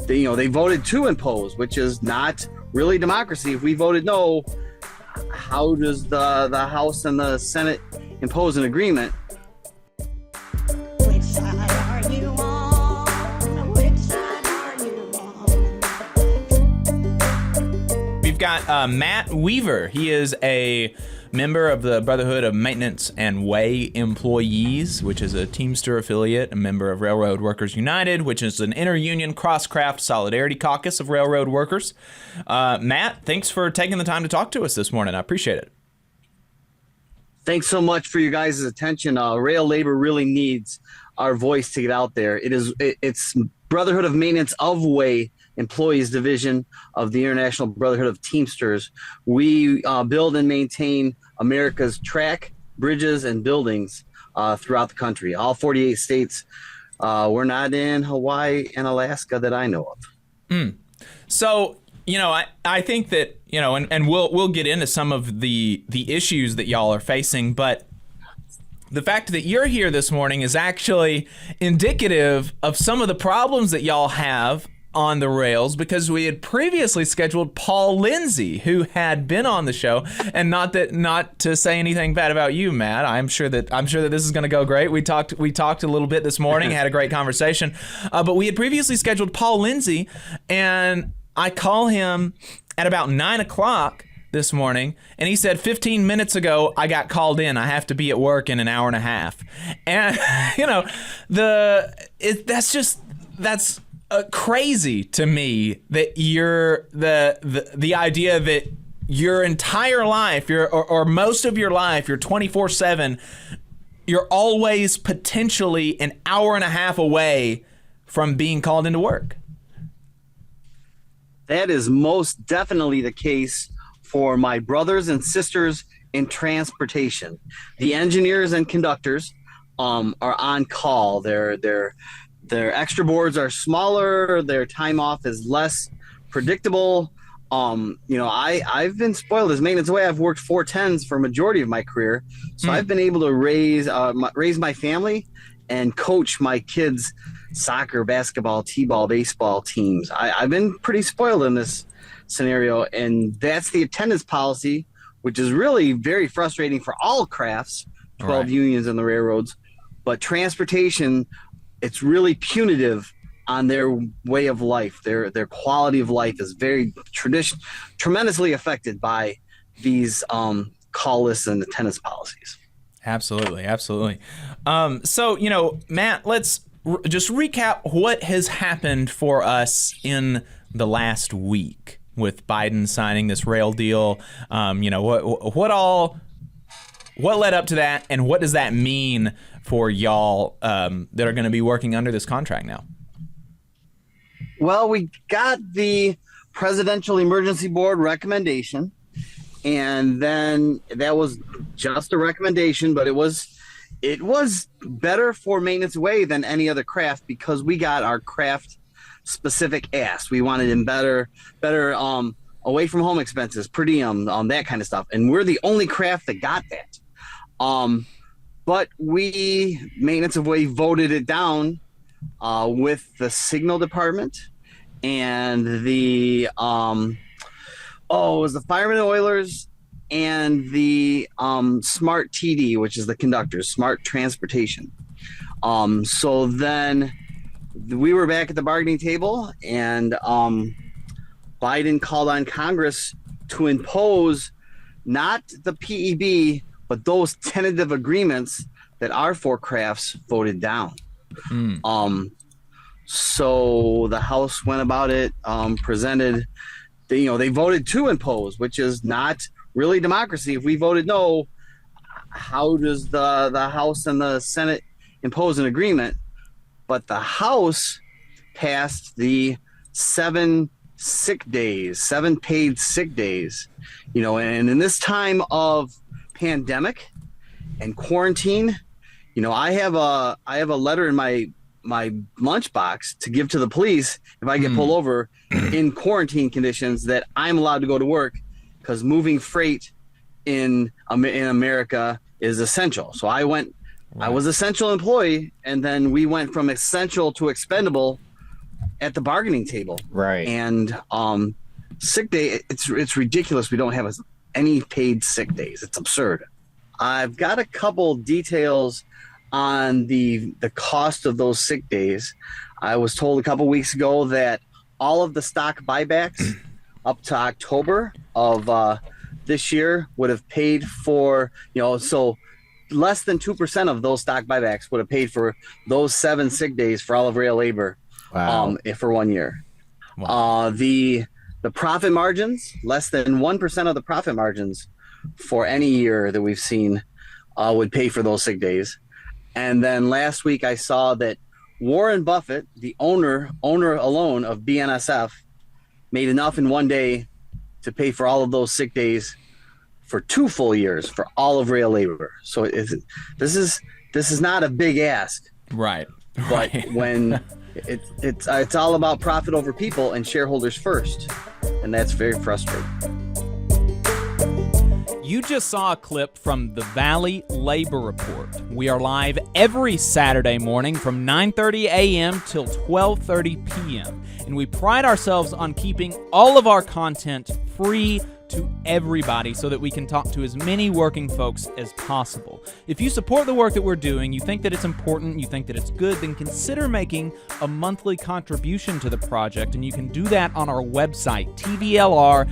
they voted to impose, which is not really democracy. If we voted no, how does the House and the Senate impose an agreement? Which side are you on? Which side are you on? We've got Matt Weaver. He is a member of the Brotherhood of Maintenance and Way Employees, which is a Teamster affiliate, a member of Railroad Workers United, which is an inter-union cross-craft solidarity caucus of railroad workers. Matt, thanks for taking the time to talk to us this morning. I appreciate it. Thanks so much for your guys' attention. Rail labor really needs our voice to get out there. It's Brotherhood of Maintenance of Way Employees Division of the International Brotherhood of Teamsters. We build and maintain America's track, bridges, and buildings throughout the country, all 48 states. We're not in Hawaii and Alaska that I know of. So, I think that, and we'll get into some of the issues that y'all are facing, but the fact that you're here this morning is actually indicative of some of the problems that y'all have on the rails, because we had previously scheduled Paul Lindsay, who had been on the show, and not to say anything bad about you, Matt. I'm sure that this is going to go great. We talked a little bit this morning, had a great conversation, but we had previously scheduled Paul Lindsay, and I call him at about 9 o'clock this morning, and he said 15 minutes ago I got called in. I have to be at work in an hour and a half, and that's crazy to me that you're the idea that your entire life, or most of your life, you're 24/7, you're always potentially an hour and a half away from being called into work. That is most definitely the case for my brothers and sisters in transportation. The engineers and conductors are on call. Their extra boards are smaller. Their time off is less predictable. I've been spoiled as maintenance away. I've worked 410s for a majority of my career, so I've been able to raise my family and coach my kids' soccer, basketball, t-ball, baseball teams. I've been pretty spoiled in this scenario, and that's the attendance policy, which is really very frustrating for all crafts, 12 Right. unions in the railroads, but transportation, it's really punitive on their way of life. Their quality of life is very tremendously affected by these call lists and attendance policies. Absolutely. So, Matt, let's just recap what has happened for us in the last week with Biden signing this rail deal. What led up to that, and what does that mean for y'all that are going to be working under this contract now? Well, we got the Presidential Emergency Board recommendation, and then that was just a recommendation, but it was better for Maintenance Way than any other craft, because we got our craft specific ask. We wanted him better away from home expenses, per diem, that kind of stuff, and we're the only craft that got that. But we, Maintenance of Way, voted it down with the signal department and the it was the firemen and oilers and the smart TD, which is the conductors, smart transportation. So then we were back at the bargaining table, and Biden called on Congress to impose not the PEB, but those tentative agreements that our four crafts voted down. So the House went about it, presented, they voted to impose, which is not really democracy. If we voted no, how does the House and the Senate impose an agreement? But the House passed the 7 paid sick days, and in this time of pandemic and quarantine, I have a letter in my lunchbox to give to the police if I get pulled over in quarantine conditions, that I'm allowed to go to work, because moving freight in America is essential. So I went, I was essential employee, and then we went from essential to expendable at the bargaining table. Right. And sick day, it's ridiculous. We don't have any paid sick days. It's absurd. I've got a couple details on the cost of those sick days. I was told a couple weeks ago that all of the stock buybacks up to October of this year would have paid for, so less than 2% of those stock buybacks would have paid for those 7 sick days for all of rail labor. Wow. For 1 year. Wow. The profit margins, less than 1% of the profit margins for any year that we've seen would pay for those sick days. And then last week I saw that Warren Buffett, the owner alone of BNSF, made enough in one day to pay for all of those sick days for 2 full years for all of rail labor. So this is not a big ask. Right. But when it's all about profit over people and shareholders first, and that's very frustrating. You just saw a clip from the Valley Labor Report. We are live every Saturday morning from 9:30 a.m. till 12:30 p.m. And we pride ourselves on keeping all of our content free to everybody so that we can talk to as many working folks as possible. If you support the work that we're doing, you think that it's important, you think that it's good, then consider making a monthly contribution to the project, and you can do that on our website, tvlr.fm.